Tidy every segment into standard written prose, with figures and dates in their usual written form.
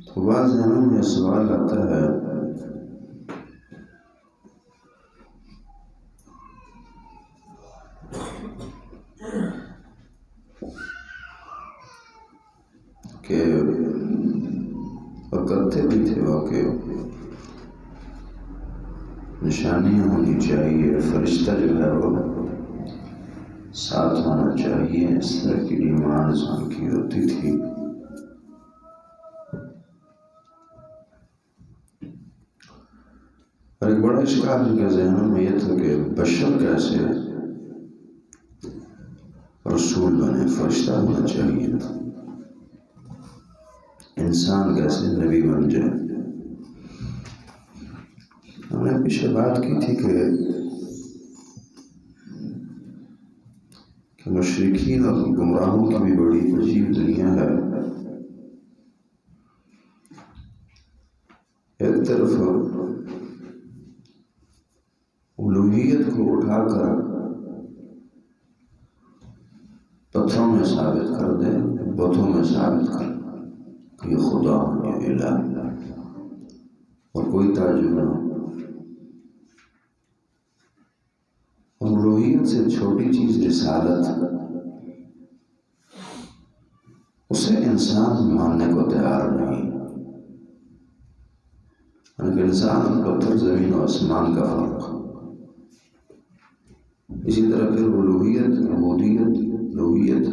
تو بعض ذہنوں میں سوال آتا ہے کہ اور کرتے بھی تھے واقع نشانیاں ہونی چاہیے، فرشتہ جو ہے وہ ساتھ ہونا چاہیے، اس طرح کی ڈیمانڈز ان کی ہوتی تھی۔ اور ایک بڑا اشکال ان کے ذہنوں میں یہ تھا کہ بشر کیسے رسول بنے، فرشتہ ہونا چاہیے تھا، انسان کیسے نبی بن جائے۔ ہم نے پیچھے بات کی تھی کہ مشرکین اور گمراہوں کی بھی بڑی عجیب دنیا ہے۔ ایک طرف الوہیت کو اٹھا کر پتھروں میں ثابت کر دے، بتوں میں ثابت کر کہ یہ خدا یہ الہ، اور کوئی تعجب نہ ہو۔ الوہیت سے چھوٹی چیز رسالت، اسے انسان ماننے کو تیار نہیں۔ یعنی انسان اور پتھر، زمین و آسمان کا فرق۔ اسی طرح پھر الوہیت، عبودیت، الوہیت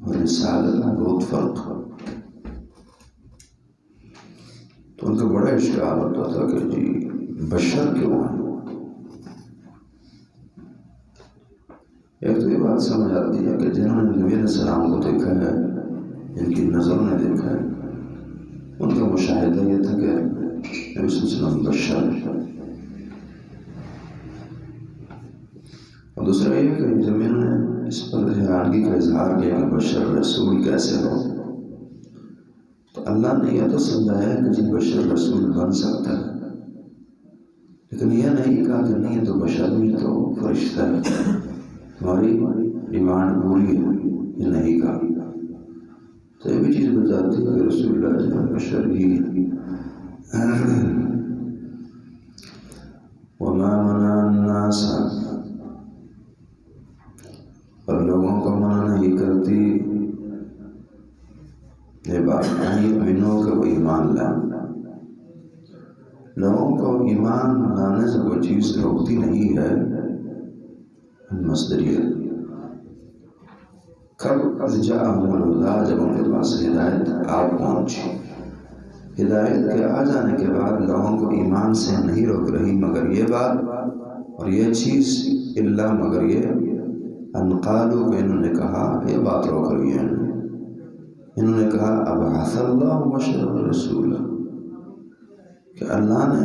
اور رسالت میں بہت فرق ہے۔ تو ان کا بڑا اشکال ہوتا تھا کہ جی بشر کیوں ہے؟ ایک تو یہ بات سمجھ آتی ہے کہ جنہوں نے نبی علیہ السلام کو دیکھا ہے، جن کی نظر نے دیکھا ہے، ان کا مشاہدہ یہ تھا کہ نبی صلی اللہ علیہ وسلم بشر ہے۔ اور دوسرا یہ کہ جب میں نے اس پر حیرانگی کا اظہار کیا کہ بشر رسول کیسے ہو، تو اللہ نے یہ تو سمجھایا کہ جی بشر رسول بن سکتا ہے، لیکن یہ نہیں کہا کہ نہیں تو بشر بھی تو فرشتہ ہے، ہماری ڈیمانڈ پوری ہے، یہ نہیں کہا۔ تو یہ بھی چیز بتاتی ہے کہ رسول اللہ جو ہے بشر ہی ہے۔ وَمَا مَنَعَ النَّاسَ، اور لوگوں کو منع نہیں کرتی یہ بات نہیں امنوں کہ وہ ایمان لائیں۔ لوگوں کو ایمان لانے سے کوئی چیز روکتی نہیں ہے۔ مصدریہ کب از جاءہم الہدی، جب ان کے پاس ہدایت آ پہنچی۔ ہدایت کے آ جانے کے بعد لوگوں کو ایمان سے نہیں روک رہی مگر یہ بات اور یہ چیز، الا مگر یہ ان قالوا، کہ انہوں نے کہا، یہ بات روک رہی ہے انہوں نے کہا ابعث اللہ بشرا رسولا، کہ اللہ نے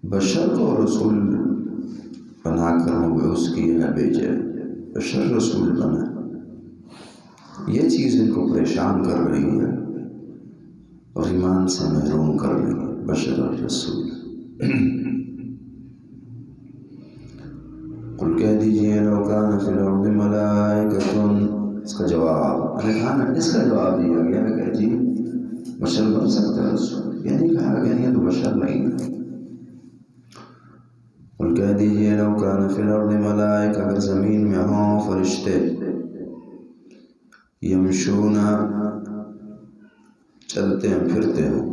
بشر کو رسول بنا کر مبعوث کیا ہے، بھیجے، بشر رسول بنا۔ یہ چیز ان کو پریشان کر رہی ہے اور ایمان سے محروم کر رہی ہے، بشر اور رسول۔ قل کہہ دیجئے لو کان فی الارض ملائکۃ، اس کا جواب اس کا جواب دیا گیا کہ جی بشر بن سکتا ہے رسول، یہ نہیں کہا کہ نہیں تو بشر نہیں ہے۔ قل کہہ دیجئے لو کان فی الارض ملائکۃ، اگر زمین میں ہوں فرشتے، یمشون چلتے ہیں پھرتے ہیں،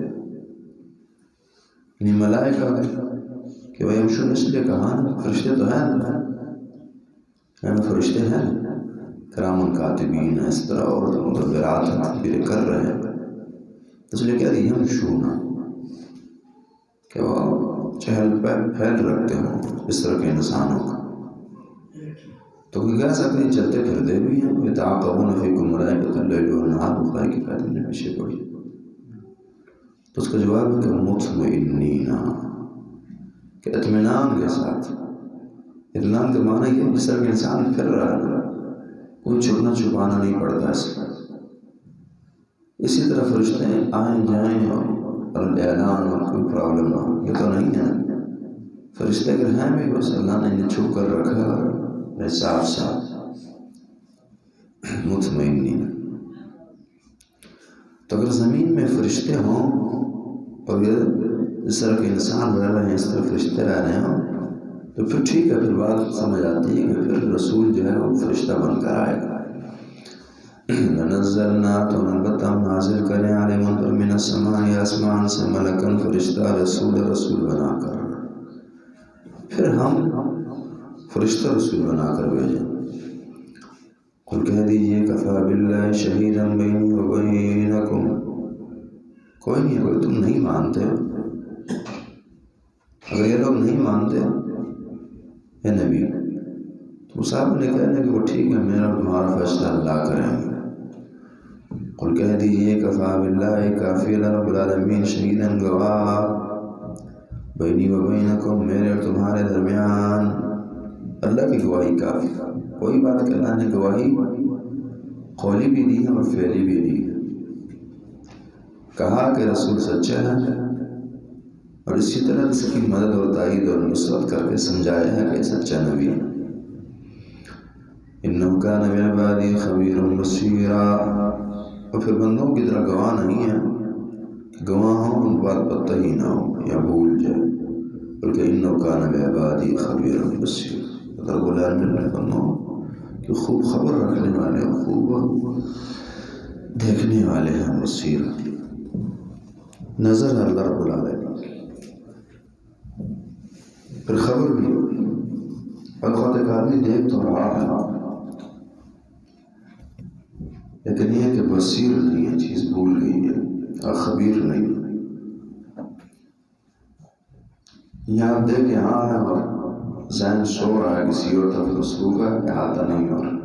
یعنی ملائکہ کہ وہ یمشون اس لیے کہا فرشتے تو ہیں، فرشتے ہیں کرام کاتبین، اس طرح اور مدبرات تدبیر کر رہے ہیں، اس لیے کہہ دیا یمشون کہ وہ چہل پھیل رکھتے ہوں اس طرح کے انسانوں کا۔ تو کوئی کہہ سکتے ہیں چلتے پھرتے بھی ہیں، یتعاقبون فیکم ملائکۃ اللیل والنہار، بخاری کی فائدہ نے پیچھے پڑھی۔ تو اس کا جواب ہے کہ مطمئنین، کہ اطمینان کے ساتھ۔ اطمینان کا معنی یہ جس طرح کہ انسان پھر رہا ہے، کوئی چھپنا چھپانا نہیں پڑتا اس کا۔ اسی طرح فرشتے آئیں جائیں اور اعلان اور کوئی پرابلم نہ ہو، یہ تو نہیں ہے۔ فرشتے اگر ہیں بھی بس اللہ نے انہیں چھپ کر رکھا ہے صاف صاف۔ مطمئنین، تو اگر زمین میں فرشتے ہوں اور اس طرح کے انسان وغیرہ ہیں، اس طرح فرشتے رہ رہے ہوں، تو پھر ٹھیک ہے، پھر بات سمجھ آتی ہے کہ پھر رسول جو ہے وہ فرشتہ بن کر آئے گا۔ لنزلنا، تو البتہ ہم نازل کریں علیہم ان پر من السماء، آسمان سے ملکن، فرشتہ، رسول بنا کر، پھر ہم فرشتہ رسول بنا کر بھیجیں۔ قل کہہ دیجئے کفا باللہ شہیدا بینی و بینکم، کوئی نہیں، اگر تم نہیں مانتے، اگر یہ لوگ نہیں مانتے اے نبی، تو صاحب نے کہنا کہ وہ ٹھیک ہے، میرا تمہارا فیصلہ اللہ کریں گے۔ قل کہہ دیجئے کفا باللہ، کافی اللہ رب العالمین شہیدا گواہ، بینی و بینکم، میرے اور تمہارے درمیان، اللہ کی گواہی کافی۔ کوئی بات کہ اللہ نے گواہی قولی بھی دی ہے اور فعلی بھی دی ہے، کہا کہ رسول سچا ہے، اور اسی طرح اس کی مدد اور تائید اور نصرت کر کے سمجھایا ہے کہ سچا نبی ہے۔ انہ کان بعبادی خبیر بصیرا، اور پھر بندوں کی طرح گواہ نہیں ہے، گواہ ہوں ان بات پتہ ہی نہ ہو یا بھول جائے، بلکہ انہ کان بعبادی خبیر بصیرا، رب العالمین نے بندوں کہ خوب خبر رکھنے والے، خوب دیکھنے والے ہیں، بصیر، نظر ہے اللہ رب العالمین، پھر خبر بھی، اور ایک آدمی دیکھ تو رہا ہے، لیکن یہ کہ بصیر نہیں ہے، چیز بھول گئی ہے، اور خبیر نہیں، یہاں آپ دیکھ یہاں ہے اور ذہن سو رہا ہے کسی اور طرف، رسول کا احاطہ نہیں ہو رہا۔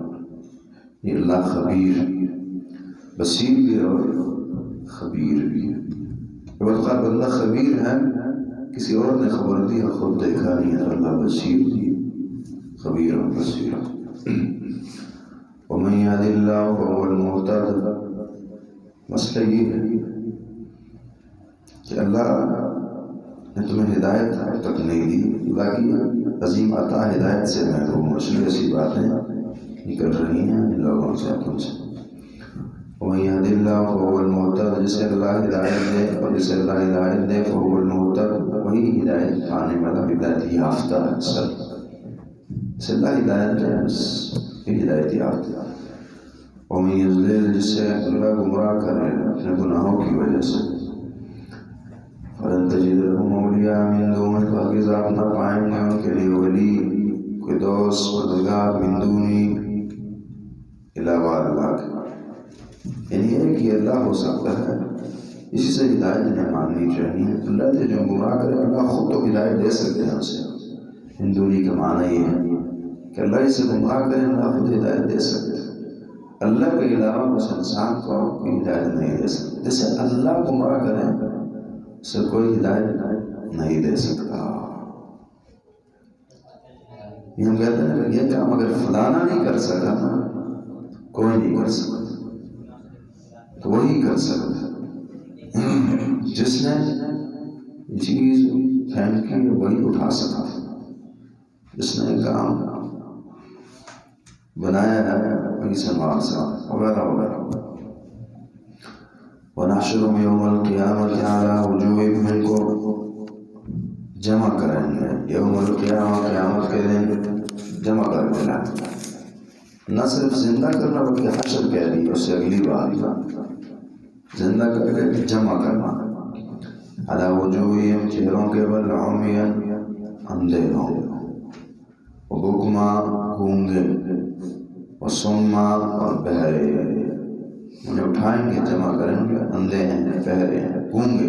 یہ اللہ خبیر، بصیر بھی اور خبیر بھی ہے۔ وقت بندہ خبیر ہے، کسی اور نے خبر دی اور خود دیکھا نہیں ہے، اللہ بصیر بھی، خبیر اور بصیر۔ وَمَن يَهْدِ اللَّهُ فَهُوَ الْمُهْتَدِ، مسئلہ یہ ہے کہ اللہ نے تمہیں ہدایت تک نہیں دی، اللہ کی عظیم عطا ہدایت سے محروم ہو، اس لیے ایسی باتیں نکل رہی ہیں ان لوگوں سے، تم سے۔ وَمَن يَهْدِ اللَّهُ فَهُوَ الْمُهْتَدِ، جسے اللہ ہدایت دے اور جسے اللہ ہدایت دے، فَهُوَ الْمُهْتَدِ، وہی ہدایت پانے والا، ہدایت یافتہ ہے، جسے اللہ ہدایت دے بس یہ ہدایت یافتہ۔ وَمَن يُضْلِلْ، جسے اللہ گمراہ کرے اپنے گناہوں کی وجہ سے، فَلَن تَجِدَ لَهُمْ أَوْلِيَاءَ مِن دُونِي، ہرگز آپ نہ پائیں گے ان کے لیے ولی، کوئی دوست مددگار، من دونی، علاوہ اللہ کے، یعنی ایک ہی اللہ ہو سکتا ہے، اسی سے ہدایت انہیں ماننی چاہیے۔ اللہ سے جو گمراہ کرے، اللہ خود تو ہدایت دے سکتے ہیں اسے، من دونی کا معنی یہ ہے کہ اللہ اس سے گمراہ کرے، اللہ خود ہدایت دے سکتے ہیں، اللہ کے علاوہ اس انسان کو کوئی ہدایت نہیں دے سکتے، جیسے اللہ گمراہ کرے اسے کوئی ہدایت نہیں دے سکتا۔ یہ ہم کہتے ہیں کہ یہ کام اگر فلانا نہیں کر سکا نا، کوئی نہیں کر سکتا، تو وہی کر سکتا، جس نے چیز پھینکی وہی اٹھا سکتا، جس نے کام بنایا ہے وہی سنبھال سکتا، وغیرہ وغیرہ۔ وَنَحْشُرُهُمْ يَوْمَ الْقِيَامَةِ عَلَىٰ وُجُوهِهِمْ، ان کو جمع کریں گے یوم القیامہ، قیامت کے دن جمع کر کے لائیں، نہ صرف زندہ کرنا بلکہ حشر کہہ دی، اس سے اگلی بات زندہ کر کے جمع کرنا۔ عَلَىٰ وُجُوهِهِمْ، چہروں کے بل، عُمْيًا، اندھے ہوں، وَبُكْمًا، گونگے، وَصُمًّا، اور بہرے، انہیں اٹھائیں گے، جمع کریں گے، اندھے ہیں، بہرے ہیں، گونگے،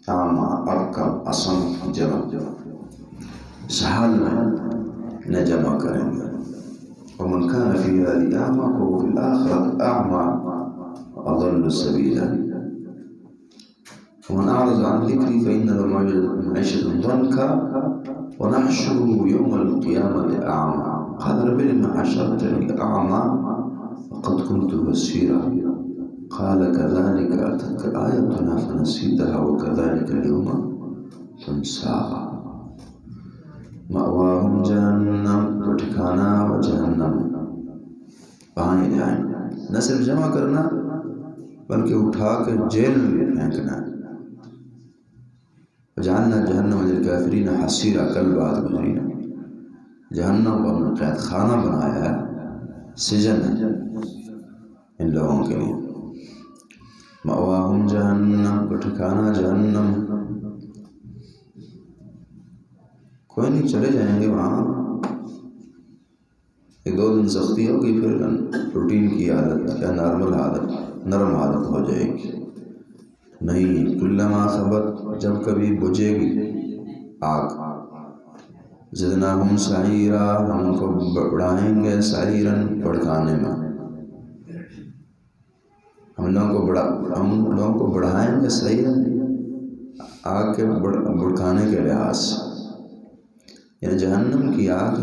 اعمیٰ، ابکم، اصم، جمع، اس حال میں انہیں جمع کریں گے۔ وَمَنْ كَانَ فِي هَذِهِ أَعْمَىٰ فَهُوَ فِي الْآخِرَةِ أَعْمَىٰ وَأَضَلُّ سَبِيلًا وَمَنْ أَعْرَضَ عَنْ ذِكْرِي فَإِنَّ لَهُ مَعِيشَةً ضَنكًا وَنَحْشُرُهُ يَوْمَ الْقِيَامَةِ أَعْمَىٰ قَالَ رَبِّ لِمَ حَشَرْتَنِي أَعْمَىٰ وَقَدْ كُنْتُ بَصِيرًا قَالَ كَذَٰلِكَ أَتَتْكَ آيَاتُنَا فَنَسِيتَهَا وَكَذَٰلِكَ الْيَوْمَ تُنسَىٰ مَأْوَاهُمْ جَهَنَّمُ، تو ٹھکانہ و جہنم، وہاں ہی جائیں۔ نہ صرف جمع کرنا بلکہ اٹھا کے جیل میں پھینکنا ہے۔ وجعلنا جہنم للکافرین حصیرا، کل بات گزری نا، جہنم کو ہم نے قید خانہ بنایا ہے، سجن ہے ان لوگوں کے لیے۔ مأواہم جہنم، کو ٹھکانا جہنم، کوئی نہیں، چلے جائیں گے وہاں، ایک دو دن سختی ہوگی، پھر روٹین کی حالت کیا نارمل حالت، نرم حالت ہو جائے گی۔ نہیں، کلما خبت، جب کبھی بجھے گی آگ، زدناہم سعیرا، ہم ان کو بڑھائیں گے، سعیرن بڑھانے میں، ہم لوگوں کو بڑھائیں گے سعیرن آگ کے بڑھانے کے لحاظ سے، یعنی جہنم کی آگ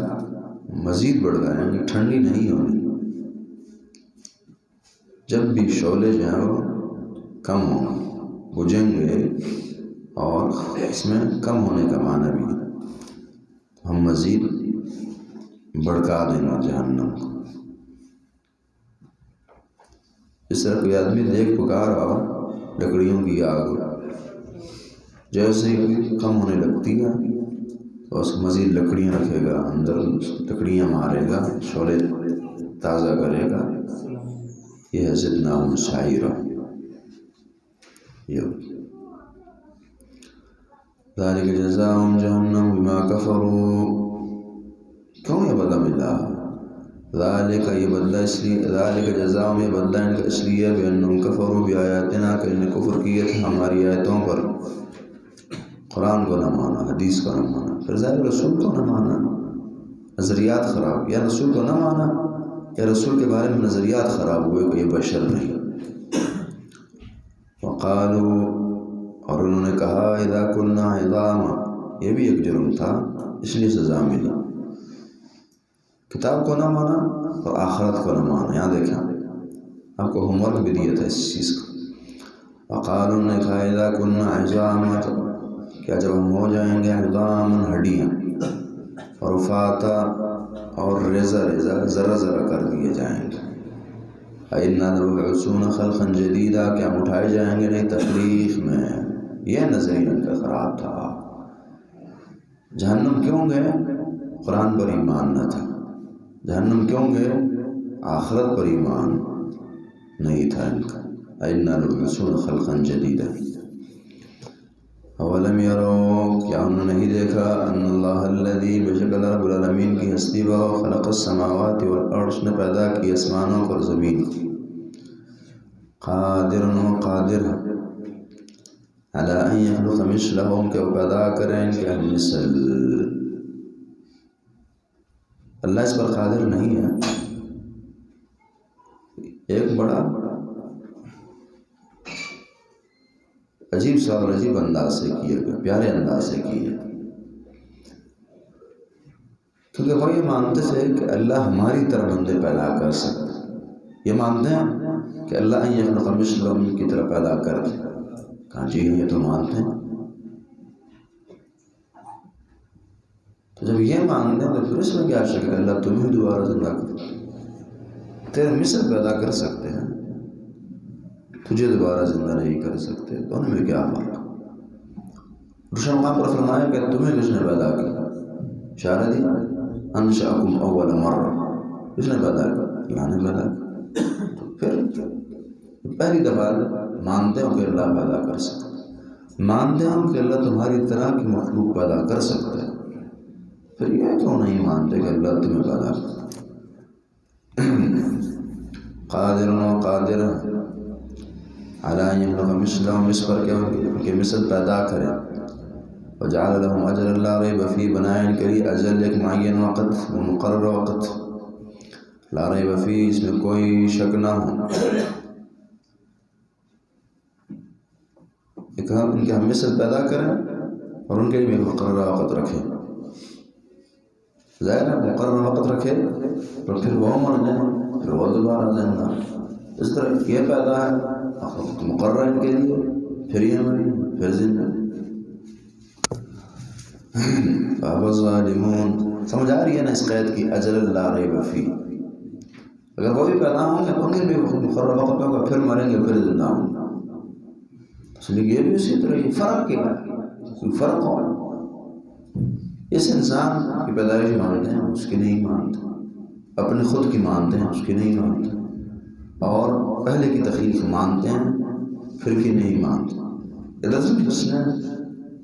مزید بڑھ جائیں گے، ٹھنڈی نہیں ہونی۔ جب بھی شعلے جو ہیں وہ کم ہوں، بجھیں گے، اور اس میں کم ہونے کا معنی بھی ہے، ہم مزید بڑھکا دیں گے جہنم کو۔ اس طرح کوئی آدمی دیکھ پکار اور لکڑیوں کی آگ جیسے ہی کم ہونے لگتی ہے تو اس مزید لکڑیاں رکھے گا، اندر لکڑیاں مارے گا، شعلے تازہ کرے گا، یہ ہے زدناہم سعیرا۔ ذالک جزاؤہم جہنم بما کفروا، کیوں یہ بدلہ ملا؟ ذالک، یہ بدلہ اس لیے، ذالک جزاؤہم، یہ بدلہ ان کا اس لیے، بأنہم کفروا بآیاتنا، کہ انہوں نے کفر کیے تھے ہماری آیتوں پر، قرآن کو نہ مانا، حدیث کو نہ مانا، پھر ظاہر رسول کو نہ مانا، نظریات خراب، یا رسول کو نہ مانا یا رسول کے بارے میں نظریات خراب ہوئے کہ یہ بشر نہیں۔ وقالوا، اور انہوں نے کہا، اذا كنا عظاما، یہ بھی ایک جرم تھا، اس لیے سزا ملی، کتاب کو نہ مانا اور آخرت کو نہ مانا۔ یہاں دیکھیں، آپ کو ہوم ورک بھی دیا تھا اس چیز کا۔ وقالوا، انہوں نے کہا، اذا كنا عظاما، کیا جب ہم ہو جائیں گے عظاما، ہڈیاں، اور رفاتا، اور ریزہ ریزہ، ذرہ ذرہ کر دیے جائیں گے، اِنَّا لَمَبْعُوثُونَ خَلْقًا جَدِيدًا، کیا ہم اٹھائے جائیں گے نئی تخلیق میں۔ یہ نظریہ ان کا خراب تھا۔ جہنم کیوں گئے؟ قرآن پر ایمان نہ تھا۔ جہنم کیوں گئے؟ آخرت پر ایمان نہیں تھا ان کا۔ اِنَّا لَمَبْعُوثُونَ خَلْقًا جَدِيدًا۔ اولم یروا، کیا انہوں نے نہیں دیکھا، ان اللہ الذی، بے شک اللہ رب العالمین کی ہستی وہ، خلق السماوات والارض، اس نے پیدا کی آسمانوں کو اور زمین کو، قادر، قادر علی ان یخلق مثلہم، کہ وہ پیدا کریں ان کے مثل۔ اللہ اس پر قادر نہیں ہے؟ ایک بڑا عجیب سا اور عجیب انداز سے کیے گئے، پیارے انداز سے کیے، کیونکہ وہ یہ مانتے تھے کہ اللہ ہماری طرح بندے پیدا کر سکتے، یہ مانتے ہیں کہ اللہ ان یخلق مثلہم کی طرح پیدا کر دے۔ کہا جی یہ تو مانتے ہیں، تو جب یہ مانتے ہیں تو پھر اس میں کیا شک ہے، اللہ تمہیں دوبارہ زندہ کر، تیرے مثل پیدا کر سکتے ہیں، تجھے دوبارہ زندہ نہیں کر سکتے، دونوں میں کیا فرق؟ دوسرے مقام پر فرمایا کہ تمہیں کس نے پیدا کیا، اشارہ دی، انشأکم اول مرہ، کس نے پیدا کیا، اللہ نے پیدا کیا۔ تو پھر پہلی دفعہ مانتے ہو کہ اللہ پیدا کر سکتا، مانتے ہو کہ اللہ تمہاری طرح کی مخلوق پیدا کر سکتا ہے، پھر یہ کیوں نہیں مانتے کہ اللہ تمہیں پیدا کرتا؟ قادر و قادر علی ان یخلق مثلہم، اس پر کہ مثل پیدا کرے، وجعل لهم اجلا لا ریب فیہ، بنائے ان کے لیے اجل، ایک معین وقت، مقرر وقت، لا ریب فیہ، اس میں کوئی شک نہ ہو، ان کے ہم مثل پیدا کریں اور ان کے لیے مقررہ وقت رکھیں، ظاہر ہے مقررہ وقت رکھے تو پھر وہ مر جائیں، پھر وہ دوبارہ زندہ، اس طرح یہ پیدا ہے مقررہ ان کے لیے، پھر یہ مری، پھر زندہ۔ فَأَبَى الظَّالِمُونَ، سمجھ آ رہی ہے نا اس قید کی، اجل لا ریب فیہ، اگر وہ بھی پیدا ہوں گے تو ان کے بھی مقرر وقت ہوگا، پھر مریں گے، پھر زندہ ہوں گے. اس لیے یہ بھی اسی طرح یہ فرق کیا ہے، فرق ہو. اس انسان کی پیدائش مانتے ہیں، اس کی نہیں مانتے، اپنے خود کی مانتے ہیں، اس کی نہیں مانتے، اور پہلے کی تخلیق مانتے ہیں، پھر کی نہیں مانتے. اس نے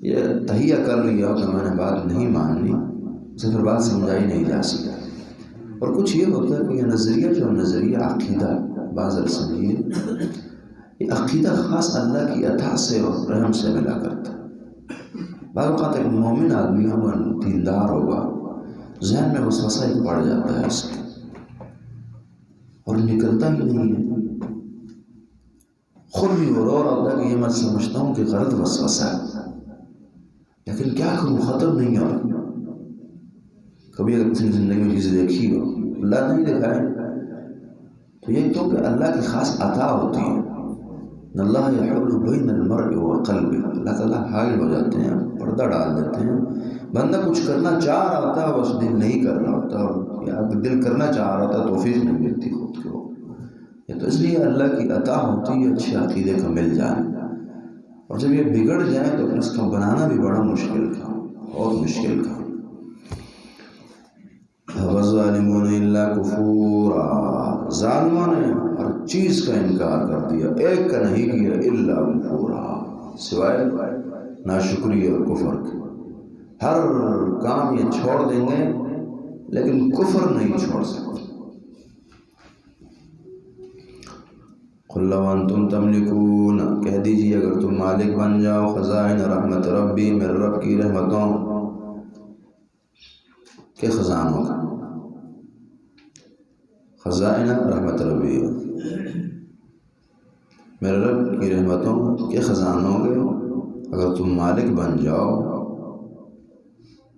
یہ تہیہ کر لیا کہ میں نے بات نہیں ماننی، اسے پھر بات سمجھائی نہیں جا سکتی. اور کچھ یہ ہوتا ہے کہ یہ نظریہ جو نظریہ عقیدہ بعض سمجھیے، یہ عقیدہ خاص اللہ کی عطا سے اور رحم سے ملا کرتا ہے. بعض اوقات ایک مومن آدمی ہوگا، دیندار ہوگا، ذہن میں وسوسہ ہی پڑ جاتا ہے اس کے اور نکلتا ہی نہیں ہے. خود بھی غرور ہوتا ہے کہ یہ میں سمجھتا ہوں کہ غلط وسوسہ ہے، لیکن کیا کروں، ختم نہیں ہو رہا. کبھی اگر کسی زندگی میں چیزیں دیکھی ہو، اللہ نہیں دکھائے تو یہ کیونکہ اللہ کی خاص عطا ہوتی ہے. اللہ یحول بین المرء وقلبہ، اللہ تعالیٰ حائل ہو جاتے ہیں، پردہ ڈال دیتے ہیں. بندہ کچھ کرنا چاہ رہا ہوتا ہے، بس دل نہیں کر رہا ہوتا، اور یا دل کرنا چاہ رہا ہوتا توفیق نہیں ملتی خود کو. یہ تو اس لیے اللہ کی عطا ہوتی ہے اچھے عقیدے کا مل جانا. اور جب یہ بگڑ جائے تو پھر اس کا بنانا بھی بڑا مشکل تھا، بہت مشکل تھا. وَالظَّالِمُونَ إِلَّا كُفُورًا، ظالموں نے ہر چیز کا انکار کر دیا، ایک کا نہیں کیا، الا كُفُورًا، سوائے ناشکری اور کفر کے. ہر کام یہ چھوڑ دیں گے لیکن کفر نہیں چھوڑ سکتے. قُلْ لَوْ أَنْتُمْ تَمْلِكُونَ، کہہ دیجیے اگر تم مالک بن جاؤ، خزائن رحمت ربی، میرے رب کی رحمتوں کے خزانوں کا. خزائن رحمت ربی، میرے رب کی رحمتوں کے خزانوں کے اگر تم مالک بن جاؤ،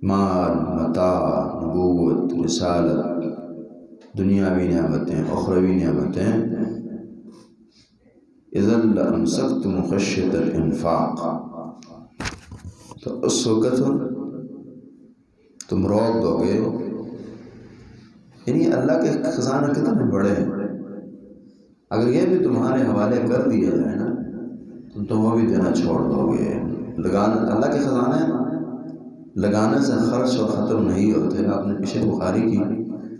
مال، متاع، نبوت، رسالت، دنیاوی نعمتیں، اخروی نعمتیں، اذا لامسکتم خشیۃ الانفاق، تو اس وقت تم روک دو گے. یعنی اللہ کے خزانے کتنے بڑے ہیں، اگر یہ بھی تمہارے حوالے کر دیا جائے نا تو تم وہ بھی دینا چھوڑ دو گے. اللہ کے خزانے لگانے سے خرچ اور ختم نہیں ہوتے. آپ نے پیچھے بخاری کی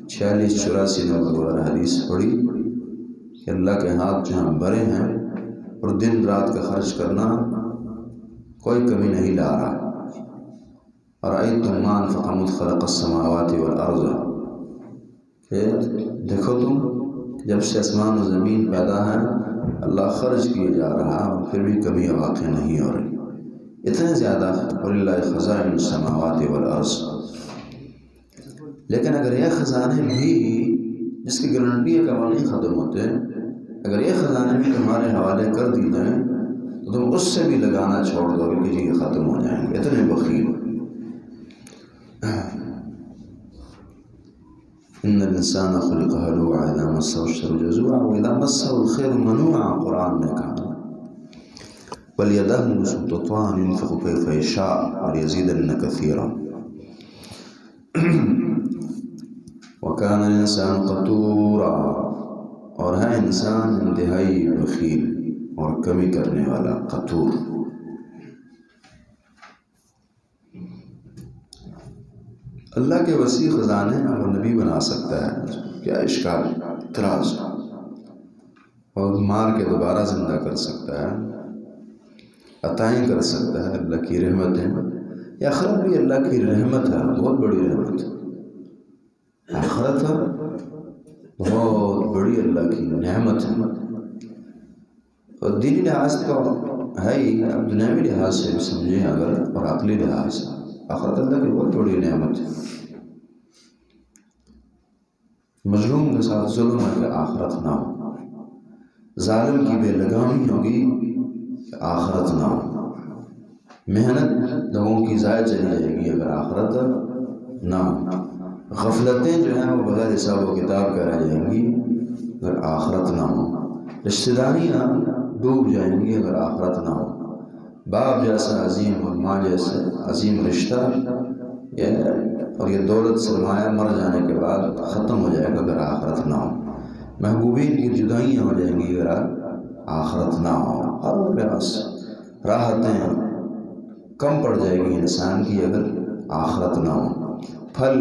46-84 نمبر حدیث پڑھی کہ اللہ کے ہاتھ جہاں بڑے ہیں اور دن رات کا خرچ کرنا کوئی کمی نہیں لا رہا. أَرَأَيْتُمْ مَا أَنْفَقَ مُذْ خَلَقَ السَّمَاوَاتِ وَالْأَرْضَ، کہ دیکھو تم جب سے آسمان و زمین پیدا ہے اللہ خرچ کیے جا رہا اور پھر بھی کمی واقع نہیں ہو رہی. اتنے زیادہ وَلِلَّهِ خَزَائِنُ السَّمَاوَاتِ وَالْأَرْضِ. لیکن اگر یہ خزانے بھی، جس کی گارنٹی ہے کہ وہ نہیں ختم ہوتے، اگر یہ خزانے بھی تمہارے حوالے کر دی جائیں تو تم اس سے بھی لگانا چھوڑ دو گے کہ جی یہ ختم ہو جائیں گے. اتنے بخیل. ان الانسان خلق هلوعا اذا مسه الشر جزوعا واذا مسه الخير منوعا، قرآن نے کہا بل يداه مبسوطتان ينفق كيف يشاء وليزيدن كثيرا وكان الانسان قتورا، اور ہے انسان انتہائی بخیل اور کمی کرنے والا. قتور. اللہ کے وسیع خزانے اور نبی بنا سکتا ہے، کیا اشکال، اعتراض، اور مار کے دوبارہ زندہ کر سکتا ہے، عطائیں کر سکتا ہے. اللہ کی رحمتیں، یہ آخرت بھی اللہ کی رحمت ہے، بہت بڑی رحمت ہے. آخرت بہت بڑی اللہ کی نعمت ہے. اور دینی لحاظ تو ہے ہی، اب دنیاوی لحاظ سے بھی سمجھیں اگر، اور عقلی لحاظ سے آخرت اللہ کی بہت بڑی نعمت ہے. مظلوم کے ساتھ ظلم ہے کہ آخرت نہ ہو، ظالم کی بے لگامی ہوگی کہ آخرت نہ ہو، محنت لوگوں کی ضائع چلی جائے گی اگر آخرت نہ ہو، غفلتیں جو ہیں وہ بغیر حساب و کتاب کے رہ جائیں گی اگر آخرت نہ ہو، رشتہ داریاں ڈوب جائیں گی اگر آخرت نہ ہو، باپ جیسا عظیم اور ماں جیسا عظیم رشتہ اور یہ دولت سرمایہ مر جانے کے بعد ختم ہو جائے گا اگر آخرت نہ ہو. محبوبین کی جدائیاں ہو جائیں گی اگر آخرت نہ ہو، ہر لحاظ راحتیں کم پڑ جائے گی انسان کی اگر آخرت نہ ہو، پھل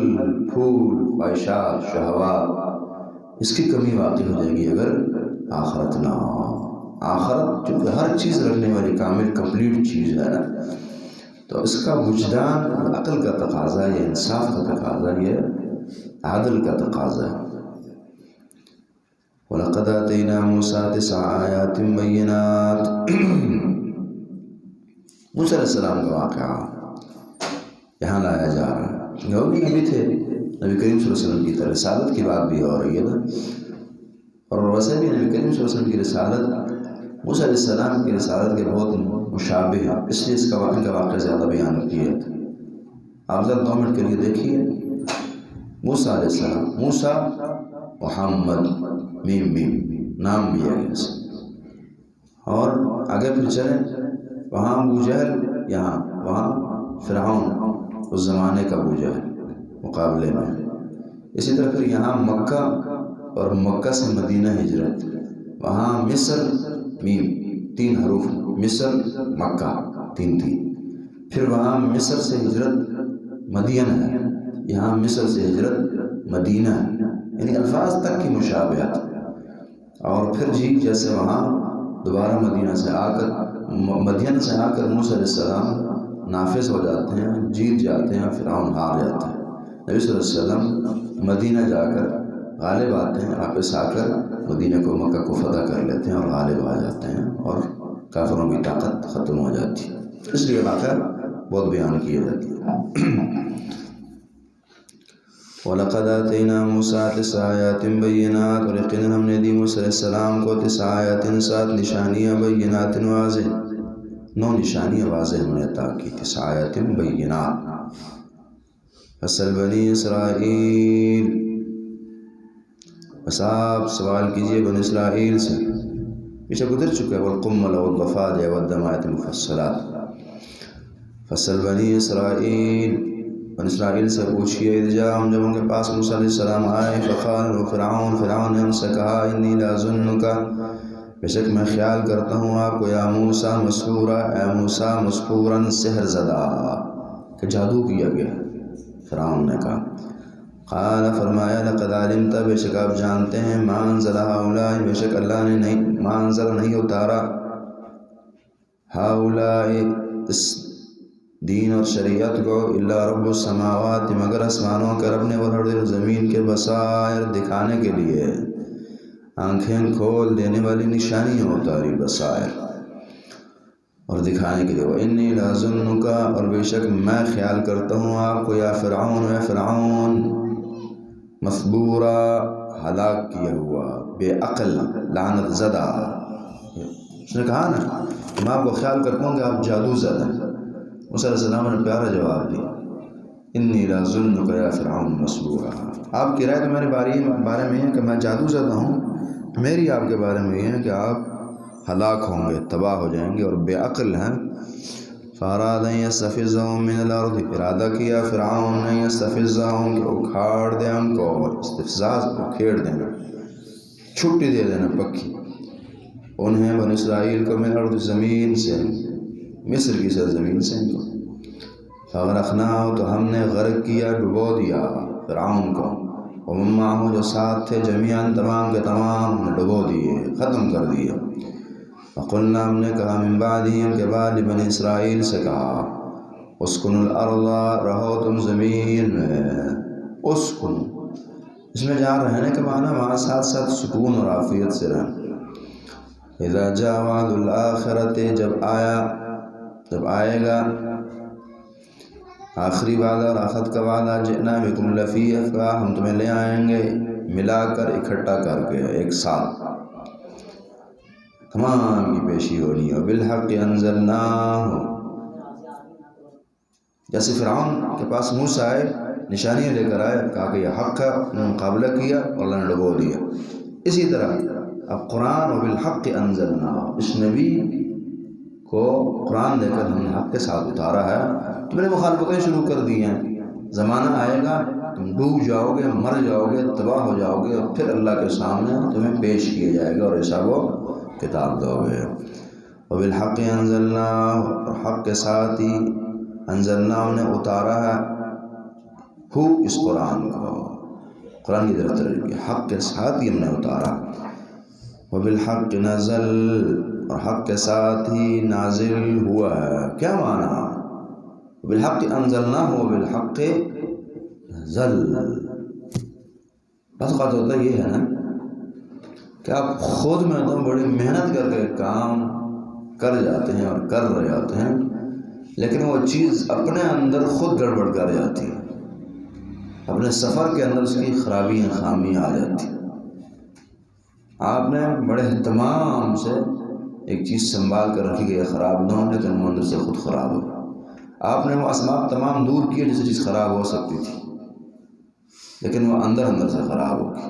پھول خواہشات شہوات اس کی کمی واقع ہو جائے گی اگر آخرت نہ ہو۔ آخرت جو ہر چیز رکھنے والی کامل کمپلیٹ چیز ہے نا، تو اس کا وجدان عقل کا تقاضا ہے، انصاف کا تقاضا ہے، عدل کا تقاضا ہے۔ وَلَقَدْ آتَيْنَا مُوسَىٰ 9 آيَاتٍ بَيِّنَاتٍ موسیٰ علیہ السلام کا واقعہ یہاں لایا جا رہا ہے۔ وہ بھی نبی تھے، نبی کریم صلی اللہ علیہ وسلم کی رسالت کی بات بھی ہو رہی ہے نا، اور ویسے بھی نبی کریم صلی اللہ علیہ وسلم کی رسالت موسیٰ علیہ السلام کی رسالت کے بہت مشابہ ہے، اس لیے ان کا واقعہ زیادہ بیان کیا ہے۔ آپ ذرا 2 منٹ کے لیے دیکھیے، موسیٰ علیہ السلام، موسیٰ محمد میم نام بھی ہے اس، اور آگے پھر چلیں، وہاں ابو جہل، یہاں وہاں فرعون، اس زمانے کا ابو جہل مقابلے میں۔ اسی طرح پھر یہاں مکہ اور مکہ سے مدینہ ہجرت، وہاں مصر میم 3 حروف، مصر مکہ 3 پھر وہاں مصر سے ہجرت مدینہ ہے، یہاں مصر سے ہجرت مدینہ ہے، یعنی الفاظ تک کی مشابہت۔ اور پھر جی جیسے وہاں دوبارہ مدینہ سے آ کر موسیٰ علیہ السلام نافذ ہو جاتے ہیں، جیت جاتے ہیں، فرعون ہار جاتا ہے۔ نبی صلی اللہ علیہ وسلم مدینہ جا کر غالب آتے ہیں، واپس آ کر مدینہ کو مکہ کو فتح کر لیتے ہیں اور غالب آ جاتے ہیں، اور کافروں کی طاقت ختم ہو جاتی ہے۔ اس لیے واقعہ بہت بیان کیا جاتی ہے۔ وَلَقَدْ آتَيْنَا مُوسَىٰ 9 آيَاتٍ بَيِّنَاتٍ، اور یقیناً ہم نے دی موسیٰ علیہ السلام کو 9 آیات، 7 نشانیاں، بینات واضح، 9 نشانیاں واضح ہم نے عطا کی، 9 آیات بینات۔ فَاسْأَلْ بَنِي اسرائیل، بس آپ سوال کیجئے بنی اسرائیل سے، پیچھے گزر چکا ہے، وَالْقُمَّلَ وَالضَّفَادِعَ وَالدَّمَ آیَاتٍ مُفَصَّلَاتٍ۔ فَاسْأَلْ بَنِي اسرائیل، بنی اسرائیل سے پوچھئے، اذ جاءہم، جب ان کے پاس موسیٰ علیہ السلام آئے، فقال فرعون نے ان سے کہا، انی لأظنک، بے شک میں خیال کرتا ہوں آپ کو، یا موسیٰ مسحورا، اے موسیٰ مسحوراً سحر زدہ، کہ جادو کیا گیا۔ فرعون نے کہا، قال فرمایا، لقد علمت، بے شک آپ جانتے ہیں، ما انزل ہؤلاء، بے شک اللہ نے نہیں، ما انزل نہیں اتارا، ہؤلاء اس دین اور شریعت کو، الا رب السماوات، مگر آسمانوں کے رب نے، والارض، زمین کے، بصائر، دکھانے کے لیے، آنکھیں کھول دینے والی نشانیاں اتاری، بصائر، اور دکھانے کے لیے۔ وَإِنِّي لَأَظُنُّكَ، اور بے شک میں خیال کرتا ہوں آپ کو، یا فرعون، اے فرعون، مثبورا، ہلاک کیا ہوا، بے عقل، لعنت زدہ۔ اس نے کہا نا، میں آپ کو خیال کرتا ہوں کہ آپ جادو زد ہیں۔ موسیٰ علیہ السلام نے پیارا جواب دیا، انی لأظنک یا فرعون مسحورا، آپ کی رائے تو میرے بارے میں ہے کہ میں جادو زدہ ہوں، میری آپ کے بارے میں یہ ہے کہ آپ ہلاک ہوں گے، تباہ ہو جائیں گے اور بے عقل ہیں۔ فَأَرَادَ أَن يَسْتَفِزَّهُم مِّنَ الْأَرْضِ، ارادہ کیا فرعون نے، يَسْتَفِزَّهُم، کہ اکھاڑ دے ان کو، استفزاز کو کھیڑ دینا، چھٹی دے دینا پکی انہیں، بنی اسرائیل کو، من الارض، زمین سے، مصر کی سرزمین سے ان کو۔ فَأَغْرَقْنَاهُ، تو ہم نے غرق کیا، ڈبو دیا فرعون کو، وَمَن مَّعَهُ، جو ساتھ تھے، جمیعاً، تمام کے تمام ڈبو دیے، ختم کر دیے۔ وَقُلْنَا، ہم نے کہا، من بعدہم، کے بعد بنی اسرائیل سے کہا، اسکنوا الارض، رہو تم زمین میں، اسکن، اس میں جہاں رہنے کا معنی وہاں ساتھ ساتھ سکون اور عافیت سے رہنا۔ اذا جاء وعد الآخرۃ، جب آئے گا آخری وعدہ اور آخرت کا وعدہ، جئنا بکم لفیفا، ہم تمہیں لے آئیں گے ملا کر، اکٹھا کر کے، ایک ساتھ، تمام کی پیشی ہونی ہے۔ بالحق انزلناہ، جیسے فرعون کے پاس موسیٰ آئے، نشانیاں لے کر آئے، کہا کہ یہ حق کا مقابلہ کیا اور اللہ نے ڈبو دیا، اسی طرح اب قرآن و بالحق انزلناہ، اس نبی کو قرآن دے کر ہم نے حق کے ساتھ اتارا ہے، تم نے مخالفتیں شروع کر دی ہیں، زمانہ آئے گا تم ڈوب جاؤ گے، مر جاؤ گے، تباہ ہو جاؤ گے، اور پھر اللہ کے سامنے تمہیں پیش کیا جائے گا اور حساب و کتاب دو گے۔ وبالحق انزلنا، اور حق کے ساتھ ہی انزلنا نے اتارا ہے ہو اس قرآن کو، قرآن کی طرف ترجمہ کیا، حق کے ساتھ ہی ہم نے اتارا۔ وبالحق نزل، اور حق کے ساتھ ہی نازل ہوا ہے۔ کیا معنی؟ بالحق انزلنا ہو بالحق نزل۔ بس بات ہوتا یہ ہے نا کہ آپ خود میں تو بڑی محنت کر کے کام کر جاتے ہیں اور کر رہے جاتے ہیں، لیکن وہ چیز اپنے اندر خود گڑبڑ کر جاتی ہے، اپنے سفر کے اندر اس کی خرابیاں خامیاں آ جاتی ہیں۔ آپ نے بڑے اہتمام سے ایک چیز سنبھال کر رکھی کہ یہ خراب نہ ہو، لیکن وہ اندر سے خود خراب ہو۔ آپ نے وہ اسباب تمام دور کیے جس سے چیز خراب ہو سکتی تھی، لیکن وہ اندر سے خراب ہو گئی۔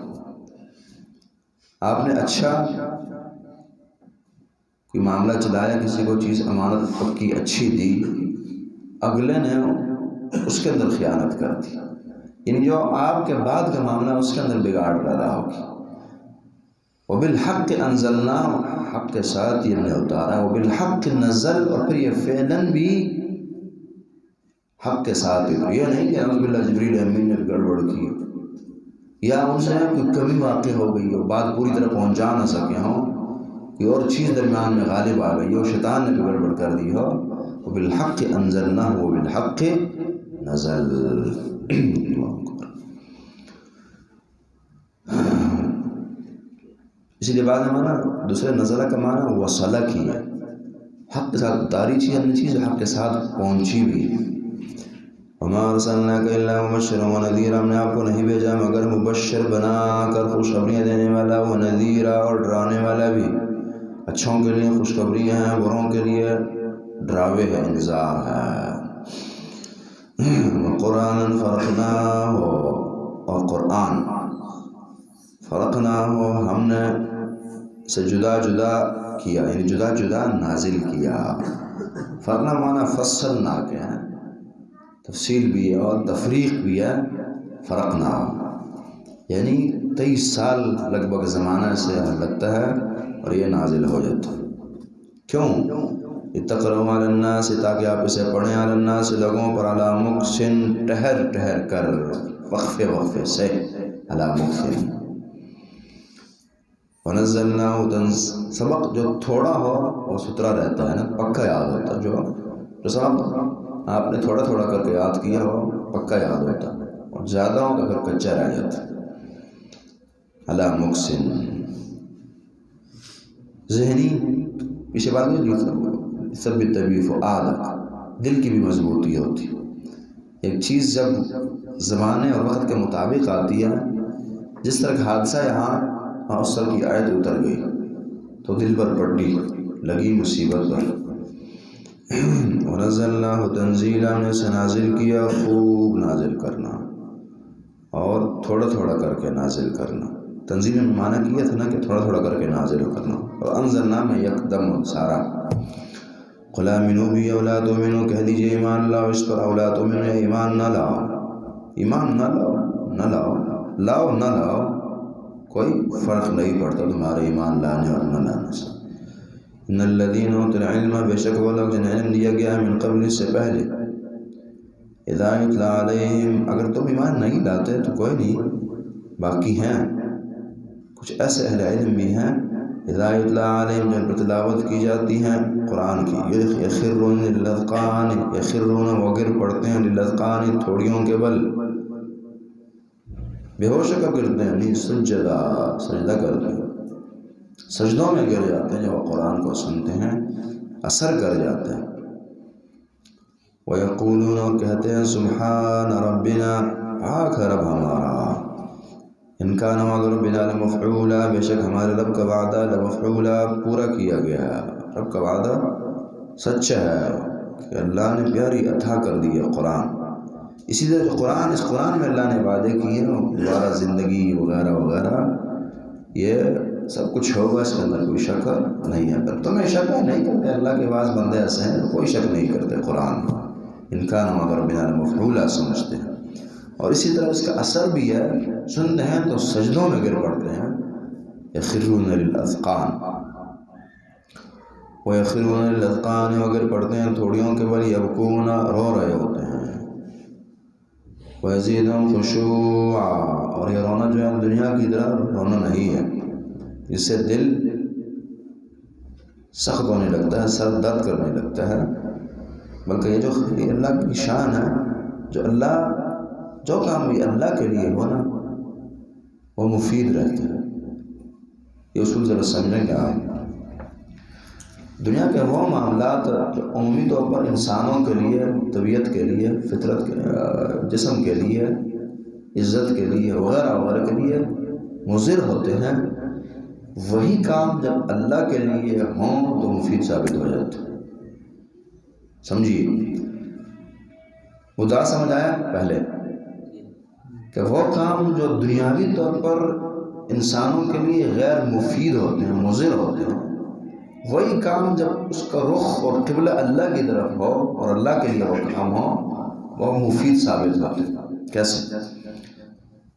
آپ نے اچھا کوئی معاملہ چلایا، کسی کو چیز امانت پکی اچھی دی، اگلے نے اس کے اندر خیانت کر دی، یعنی جو آپ کے بعد کا معاملہ اس کے اندر بگاڑ پیدا ہوگی۔ وبالحق انزلنا، حق کے ساتھ یہ ہم نے اتارا۔ وبالحق نزل، اور پھر یہ فعلاً بھی حق کے ساتھ ہی، یہ نہیں کہ اعوذ باللہ جبریل امین نے گڑبڑ کی یا ان سے کوئی کمی واقع ہو گئی ہو، بات پوری طرح پہنچا نہ سکے ہوں، کوئی اور چیز درمیان میں غالب آ گئی ہو، شیطان نے بھی گڑبڑ کر دی ہو۔ وبالحق انزلنا وبالحق نزل۔ اسی لیے بعد میں مانا دوسرے نزلہ کا معنی وصلہ کی ہے، حق کے ساتھ اتاری چیز اپنی چیز حق کے ساتھ پہنچی بھی۔ وما ارسلناک الا مبشرا ونذیرا، ہم نے آپ کو نہیں بھیجا مگر مبشر بنا کر خوشخبریاں دینے والا، ونذیرا، اور ڈرانے والا بھی۔ اچھوں کے لیے خوشخبری ہیں، بروں کے لیے ڈراوے ہے، انذار ہے۔ وقرآن فرقناہ، اور قرآن فرقناہ ہم نے اسے جدا جدا کیا، یعنی جدا جدا نازل کیا۔ فرقنا معنی فصلنا کے ہیں، تفصیل بھی ہے اور تفریق بھی ہے۔ فرقنا یعنی 23 سال لگ بھگ زمانہ سے لگتا ہے اور یہ نازل ہو جاتا ہے۔ کیوں؟ اتقرؤ علی الناس، تاکہ آپ اسے پڑھیں، علی الناس، لوگوں پر، علی مکثن، ٹہر ٹہر کر، وقفے وقفے سے، علی مکثن۔ ونزلناہ، سبق جو تھوڑا ہو وہ سترا رہتا ہے نا، پکا یاد ہوتا ہے۔ جو سبق آپ نے تھوڑا تھوڑا کر کے یاد کیا ہو پکا یاد ہوتا ہے، اور زیادہ ہو تو پھر کچا رہ جاتا ہے۔ علی مکثن، ذہنی پیچھے بات نہیں، ثبت بھی فؤادک، دل کی بھی مضبوطی ہوتی ہے۔ ایک چیز جب زمانے اور وقت کے مطابق آتی ہے، جس طرح حادثہ یہاں اس طرح کی آیت اتر گئی تو دل پر پٹی لگی مصیبت پر۔ ونزلناہ تنزیلا، ہم نے اسے نازل کیا خوب نازل کرنا اور تھوڑا تھوڑا کر کے نازل کرنا۔ تنزیل میں معنی کیا تھا نا کہ تھوڑا تھوڑا کر کے نازل کرنا، اور انزلنا میں یکدم سارا۔ قل آمنوا بی او لا تؤمنوا، کہہ دیجئے ایمان لاؤ اس پر، او لا تؤمنوا، ایمان نہ لاؤ، ایمان نہ لاؤ، نہ لاؤ، لاؤ نہ لاؤ، کوئی فرق نہیں پڑتا تمہارے ایمان لانے اور نہ لانے سے۔ ان الذین اوتوا العلم، بے شک وہ لوگ جنہیں علم دیا گیا من قبل، اس سے پہلے، اذا یتلی علیہم، اگر تم ایمان نہیں لاتے تو کوئی نہیں، باقی ہیں کچھ ایسے اہل علم بھی ہیں، اذا یتلی علیہم، جن پر تلاوت کی جاتی ہے قرآن کی، یخرون للاذقان، یخرون، وہ گر پڑتے ہیں، للاذقان، تھوڑیوں کے بل، بے ہوش کب گرتے ہیں، نہیں سجدہ، سجدہ کرتے ہیں، سجدوں میں گر جاتے ہیں جب وہ قرآن کو سنتے ہیں، اثر کر جاتے ہیں۔ وَيَقُولُونَ، اور کہتے ہیں، سبحان ربنا، پاک ہے رب ہمارا، ان کان وعد ربنا لمفعولا، بے شک ہمارے رب کا وعدہ لمفعولا، پورا کیا گیا ہے۔ رب کا وعدہ سچا ہے کہ اللہ نے پیاری عطا کر دی ہے قرآن۔ اسی طرح جو قرآن، اس قرآن میں اللہ نے وعدے کیے دوبارہ زندگی وغیرہ وغیرہ، یہ سب کچھ ہوگا، اس کے اندر کوئی شک نہیں ہے۔ پر تمہیں شک نہیں کرتے، اللہ کے بعض بندے ایسے ہیں کوئی شک نہیں کرتے قرآن، ان کان وعد ربنا لمفعولا سمجھتے ہیں۔ اور اسی طرح اس کا اثر بھی ہے، سنتے ہیں تو سجدوں میں گر پڑتے ہیں. یخرون للاذقان، وَيَخِرُّونَ لِلْأَذْقَانِ، اگر پڑھتے ہیں تھوڑیوں کے بل یبکون، رو رہے ہوتے ہیں. وَيَزِيدُهُمْ خُشُوعًا، اور یہ رونا جو ہے دنیا کی طرح رونا نہیں ہے، اس سے دل سخت ہونے لگتا ہے، سر درد کرنے لگتا ہے. بلکہ یہ جو اللہ کی شان ہے، جو کام بھی اللہ کے لیے ہو نا وہ مفید رہتا ہے. یہ اصول ذرا سمجھیں گے آپ. دنیا کے وہ معاملات جو عمومی طور پر انسانوں کے لیے، طبیعت کے لیے، فطرت کے، جسم کے لیے، عزت کے لیے وغیرہ وغیرہ کے لیے مضر ہوتے ہیں، وہی کام جب اللہ کے لیے ہوں تو مفید ثابت ہو جاتے ہیں. سمجھیے، مدعا سمجھ آیا پہلے کہ وہ کام جو دنیاوی طور پر انسانوں کے لیے غیر مفید ہوتے ہیں، مضر ہوتے ہیں، وہی کام جب اس کا رخ اور قبلہ اللہ کی طرف ہو اور اللہ کے لیے وہ کام ہو وہ مفید ثابت ہوتے ہیں. کیسے؟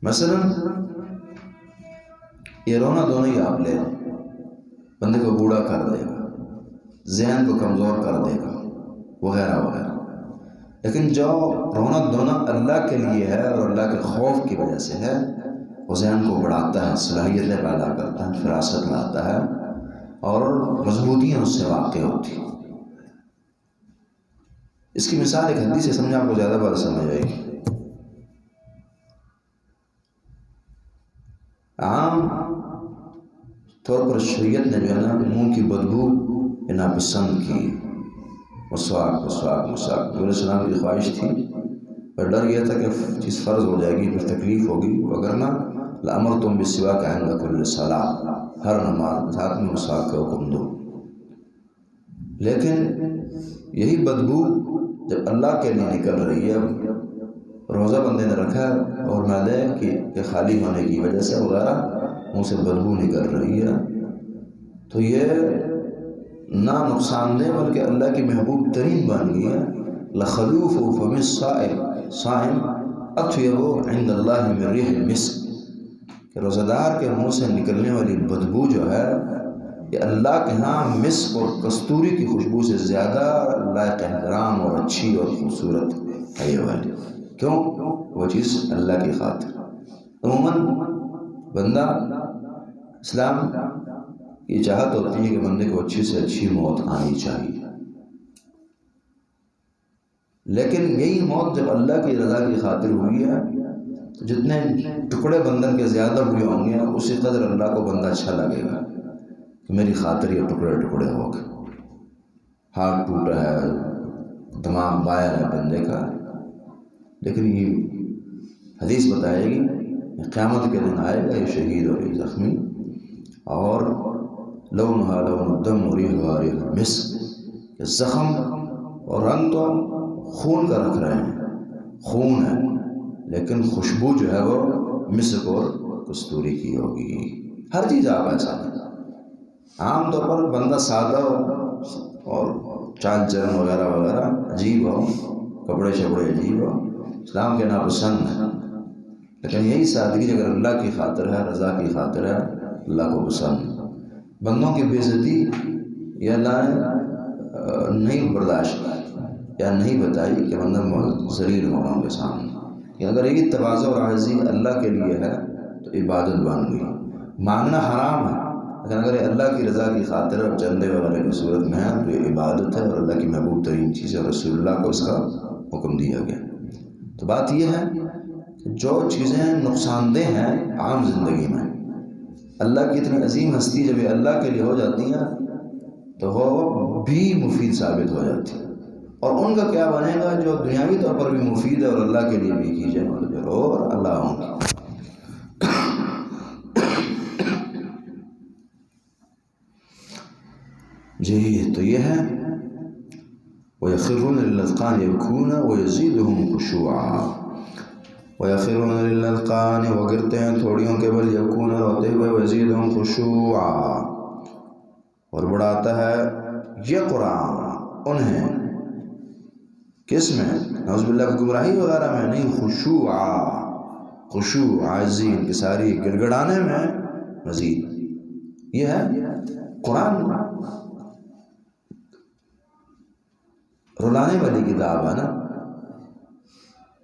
مثلا یہ رونا دھونا ہی آپ لے لیں، بندے کو بوڑھا کر دے گا، ذہن کو کمزور کر دے گا وغیرہ وغیرہ. لیکن جو رونا دھونا اللہ کے لیے ہے اور اللہ کے خوف کی وجہ سے ہے، وہ ذہن کو بڑھاتا ہے، صلاحیتیں پیدا کرتا ہے، فراست لاتا ہے اور مضبوطیاں اس سے واقع ہوتی ہیں. اس کی مثال ایک حدیث سے سمجھا، آپ کو زیادہ بات سمجھ آئے گی. عام طور پر شریعت نے جو ہے نا منہ کی بدبو ناپسند کی. مسواک نبی علیہ السلام کی خواہش تھی، پر ڈر گیا تھا کہ چیز فرض ہو جائے گی پھر تکلیف ہوگی، وگرنہ لأمرتم بالسواک عند کل صلاۃ، ہر نماز ساتھ میں مسواک کا حکم دو. لیکن یہی بدبو جب اللہ کے لیے نکل رہی ہے، روزہ بندے نے رکھا اور معدے کے خالی ہونے کی وجہ سے وغیرہ منہ سے بدبو نکل رہی ہے، تو یہ نہ نقصان دہ بلکہ اللہ کی محبوب ترین بن گئی ہے. لخلوف فم الصائم اطیب عند اللہ من ریح المسک، کہ روزہ دار کے منہ سے نکلنے والی بدبو جو ہے یہ اللہ کے ہاں مسک اور کستوری کی خوشبو سے زیادہ لائق احترام اور اچھی اور خوبصورت ہے یہ والی. کیوں؟ وہ چیز اللہ کی خاطر. عموماً بندہ اسلام کی چاہت ہوتی ہے کہ بندے کو اچھی سے اچھی موت آنی چاہیے، لیکن یہی موت جب اللہ کی رضا کی خاطر ہوئی ہے تو جتنے ٹکڑے بندن کے زیادہ ہوئے ہوں گے اسی قدر اللہ کو بندہ اچھا لگے گا کہ میری خاطر یہ ٹکڑے ٹکڑے ہو گئے. ہاتھ ٹوٹا ہے، دماغ باہر ہے بندے کا، لیکن یہ حدیث بتائے گی قیامت کے دن آئے گا یہ شہید اور یہ زخمی، اور لونہا لون الدم ریحہا ریح المسک، کہ زخم اور رنگ تو خون کا رکھ رہے ہیں، خون ہے، لیکن خوشبو جو ہے وہ مسک اور کستوری کی ہوگی. ہر چیز آپ ایسا ہے. عام طور پر بندہ سادہ ہو اور چال چلن وغیرہ وغیرہ عجیب ہو، کپڑے شپڑے عجیب ہو، اسلام کے ناپسند ہے، لیکن یہی سادگی اگر اللہ کی خاطر ہے، رضا کی خاطر ہے، اللہ کو پسند. بندوں کی بے عزتی یہ اللہ نے نہیں برداشت یا نہیں بتائی کہ بندہ ذلیل ہوگا ان کے سامنے. کہ اگر یہ تواضع اور عاجزی اللہ کے لیے ہے تو عبادت بن گئی. مانگنا حرام ہے، لیکن اگر یہ اللہ کی رضا کی خاطر اور چندے وغیرہ کی صورت میں ہے تو یہ عبادت ہے اور اللہ کی محبوب ترین چیز ہے، اور رسول اللہ کو اس کا حکم دیا گیا. تو بات یہ ہے کہ جو چیزیں نقصان دہ ہیں عام زندگی میں، اللہ کی اتنی عظیم ہستی جب یہ اللہ کے لیے ہو جاتی ہیں تو وہ بھی مفید ثابت ہو جاتی ہے. اور ان کا کیا بنے گا جو دنیاوی طور پر بھی مفید ہے اور اللہ کے لیے بھی کی جائے اور اللہ ہوں گی. جی تو یہ ہے وَيَخِرُّونَ لِلْأَذْقَانِ يَبْكُونَ وَيَزِيدُهُمْ خُشُوعًا. وَيَخِرُّونَ لِلْأَذْقَانِ، وہ گرتے ہیں تھوڑیوں کے بل یبکون روتے ہوئے، وَيَزِيدُهُمْ خُشُوعًا، اور بڑھاتا ہے یہ قرآن انہیں کس میں؟ نعوذ باللہ گمراہی وغیرہ میں نہیں، خشوعا خشوع، عاجزی، انکساری، گڑ گڑانے میں مزید. یہ ہے قرآن رلانے والی کتاب ہے نا.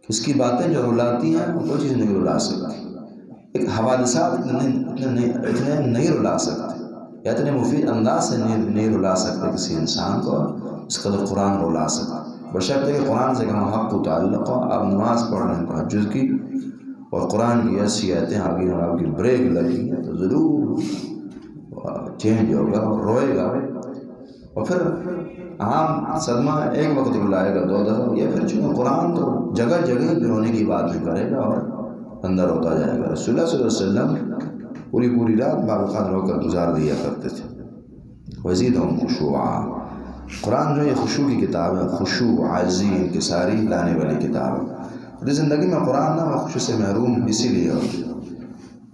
اس کی باتیں جو رلاتی ہیں وہ کوئی چیز نہیں رلا سکتی. ایک حوادثات اتنے نہیں رلا سکتے یا اتنے مفید انداز سے نہیں رلا سکتے کسی انسان کو، اس قدر قرآن رلا سکتا. بشرطے کہ قرآن سے کہ حق و تعلق ہو. آپ نماز پڑھ رہے ہیں تہجد کی اور قرآن کی ایسی آیتیں آگے اور آپ کی بریک لگی ہے تو ضرور چینج ہوگا اور روئے گا. اور پھر عام صدمہ ایک وقت رلائے گا 2 دفعہ. یہ پھر چونکہ قرآن تو جگہ جگہ رونے کی بات نہیں کرے گا اور اندر ہوتا جائے گا. رسول اللہ صلی اللہ علیہ وسلم پوری رات باوقات رو کر گزار دیا کرتے تھے. وزیدہم خشوعا. قرآن جو یہ خشوع کی کتاب ہے، خشوع، عاجزی، انکساری لانے والی کتاب ہے. پوری زندگی میں قرآن نہ ہو خشوع سے محروم اسی لیے ہو.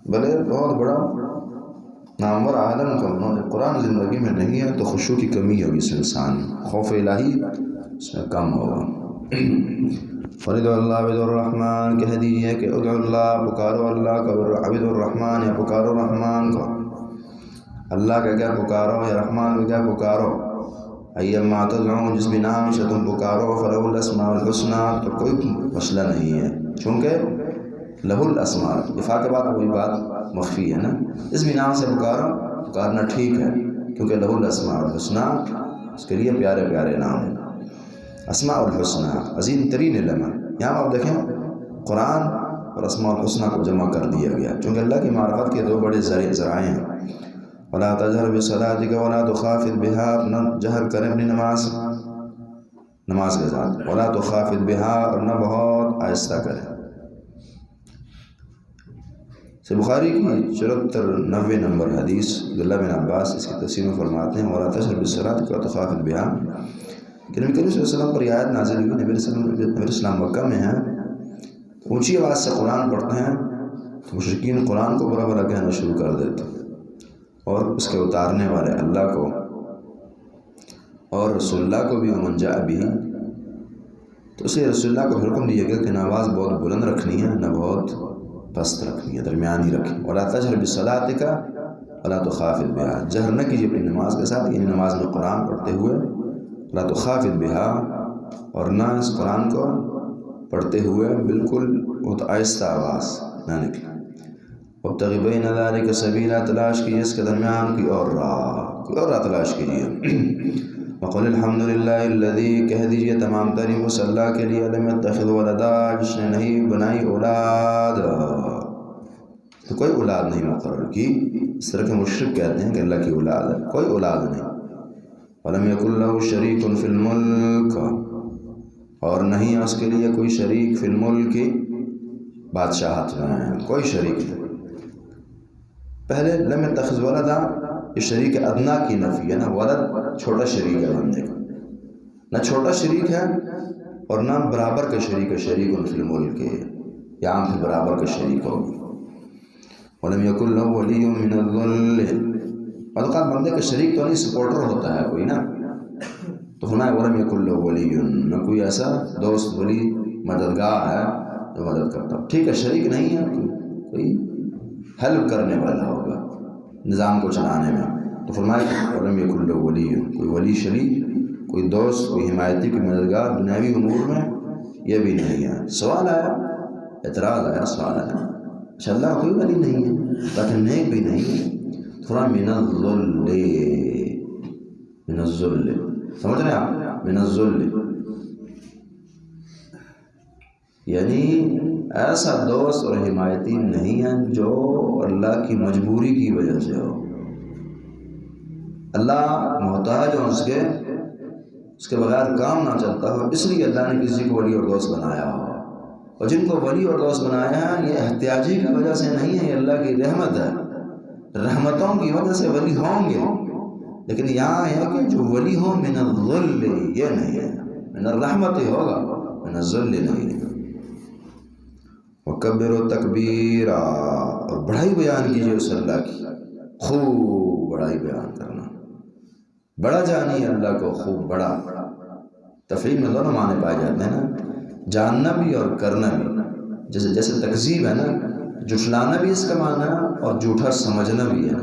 بھلے بہت بڑا نامور عالم کا قرآن زندگی میں نہیں ہے تو خشوع کی کمی ہوگی اس انسان میں، خوف الہی اس میں کم ہوگا. فَادْعُوا اللَّهَ عَبْدُ الرحمن کہہ دیجئے کہ ادعو اللہ، پکارو اللہ کا، عبد الرحمن یا پکارو رحمان کو. اللہ کا کیا پکارو یا رحمان کا کیا پکارو. ایما تدعون، جس بھی نام سے تم پکارو، فلہ الاسماء الحسنی، تو کوئی مسئلہ نہیں ہے چونکہ لہ الاسماء، افا کے بعد کوئی بات مخفی ہے نا. اس بھی نام سے پکارو، پکارنا ٹھیک ہے کیونکہ لہ الاسماء الحسنی، اس کے لیے پیارے پیارے نام ہیں. اسماء الحسنی عظیم ترین علم ہے. یہاں آپ دیکھیں قرآن اور اسماء الحسنی کو جمع کر دیا گیا چونکہ اللہ کی معرفت کے 2 بڑے ذرائع ہیں. ولا تجہر بصلاتک ولا تخافت بها، نہ جہر کریں اپنی نماز کے ساتھ، ولا تخافت بها، اور نہ بہت آہستہ کریں. بخاری کی 74-90 نمبر حدیث عبداللہ بن عباس اس کی تفسیر میں فرماتے ہیں ولا تجہر بصلاتک ولا تخافت بها. کہ نبی کریم صلی اللہ علیہ وسلم پر یہ آیت نازل ہوئی. نبی اسلام مکہ میں ہیں، اونچی آواز سے قرآن پڑھتے ہیں تو مشرکین قرآن کو برا برا کہنا شروع کر دیتے اور اس کے اتارنے والے اللہ کو اور رسول اللہ کو بھی ومن جاء بہ. تو اسے رسول اللہ کو حکم دیا گیا کہ نہ آواز بہت بلند رکھنی ہے نہ بہت پست رکھنی ہے، درمیانی رکھیں. ولا تجہر بصلاتک ولا تخافت بها، جہر نہ کیجیے اپنی نماز کے ساتھ، یعنی نماز میں قرآن پڑھتے ہوئے. ولا تخافت بها، اور نہ اس قرآن کو پڑھتے ہوئے بالکل بہت آہستہ آواز نہ نکلے. وابتغ بین ذلک سبیلا، تلاش کیجیے اس کے درمیان کوئی اور راہ تلاش کیجیے. وقل الحمدللہ الذی، کہہ دیجیے تمام تعریف اس اللہ کے لیے لم یتخذ ولدا، جس نے نہیں بنائی اولاد، تو کوئی اولاد نہیں مقرر کی. اس طرح کے مشرک کہتے ہیں کہ اللہ کی اولاد ہے، کوئی اولاد نہیں. ولم یکن لہ شریک فی الملک، اور نہیں ہے اس کے لیے کوئی شریک فی الملک، بادشاہت میں کوئی شریک نہیں. پہلے لم یتخذ ولدا، یہ شریک ادنا کی نفی ہے نا. ولد چھوٹا شریک ہے بندے کا، نہ چھوٹا شریک ہے اور نہ برابر کا شریک ہے. شریک فی الملک یہاں پھر برابر کا شریک ہوگی. ولم یکن لہ ولی من الذل، بعض بندے کا شریک تو نہیں، سپورٹر ہوتا ہے کوئی نا. تو فرمایا ولم یکن لہ ولی، نہ کوئی ایسا دوست ولی مددگار ہے جو مدد کرتا. ٹھیک ہے شریک نہیں ہے، کوئی ہیلپ کرنے والا ہوگا نظام کو چلانے میں. تو فرمایا ولم یکن لہ ولی، کوئی ولی شریک، کوئی دوست، کوئی حمایتی، کوئی مددگار دنیاوی امور میں یہ بھی نہیں ہے. سوال آیا، اعتراض آیا، سوال آیا اچھا اللہ کوئی ولی نہیں ہے تاکہ نیک بھی نہیں ہے. تھوڑا من الذل، سمجھ رہے ہیں آپ؟ من الذل یعنی ایسا دوست اور حمایتی نہیں ہے جو اللہ کی مجبوری کی وجہ سے ہو. اللہ محتاج ہو اس کے بغیر کام نہ چلتا ہو، اس لیے اللہ نے کسی کو ولی اور دوست بنایا ہو. اور جن کو ولی اور دوست بنایا ہے یہ احتیاجی کی وجہ سے نہیں ہے، یہ اللہ کی رحمت ہے. رحمتوں کی وجہ سے ولی ہوں گے، لیکن یہاں ہے کہ جو ولی ہو من الذل، یہ نہیں ہے. من الرحمت ہی ہوگا، من الذل نہیں ہے. وَكَبِّرُوا تَكْبِيرًا، اور بڑائی بیان کیجیے اس اللہ کی، خوب بڑائی بیان کرنا. بڑا جانی اللہ کو، خوب بڑا. تفعیل میں دونوں معنی پائے جاتے ہیں نا، جاننا بھی اور کرنا بھی. جیسے تکذیب ہے نا، جھٹلانا بھی اس کا معنی ہے اور جھوٹا سمجھنا بھی ہے.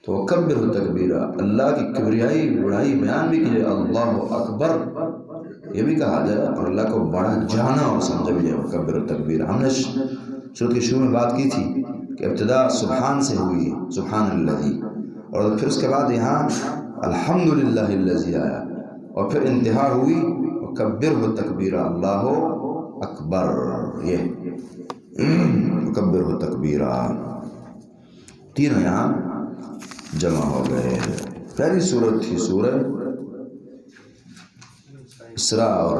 تو کبر تکبیرہ، اللہ کی کبریائی بڑائی بیان بھی کیجیے، اللہ اکبر یہ بھی کہا جائے اور اللہ کو بڑا جانا اور سمجھا بھی جائے. کبر تکبیرہ ہم نے سورۃ کے شروع میں بات کی تھی کہ ابتدا سبحان سے ہوئی، سبحان الذی، اور پھر اس کے بعد یہاں الحمدللہ الذی آیا، اور پھر انتہا ہوئی کبر تکبیرہ اللہ اکبر. یہ کبر تکبیرہ تینوں یہاں جمع ہو گئے. پہلی سورت تھی سورہ اسراء اور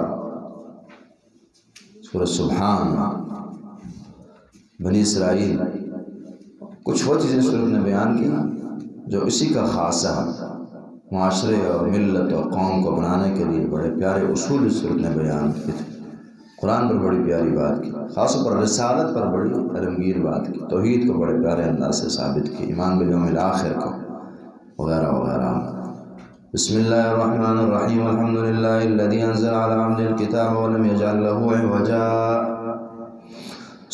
سورہ سبحان. بنی اسرائیل کچھ وہ چیزیں سورت نے بیان کی جو اسی کا خاصہ معاشرے اور ملت اور قوم کو بنانے کے لیے بڑے پیارے اصول اس سورت نے بیان کیے تھے. قرآن پر بڑی پیاری بات کی، خاص طور پر رسالت پر بڑی علمگیر بات کی، توحید کو بڑے پیارے انداز سے ثابت کی، ایمان بالیوم الآخر کو وغیرہ وغیرہ. بسم اللہ الرحمن الرحیم. الحمد للہ الذی انزل علی عبدہ الکتاب ولم یجعل لہ عوجا.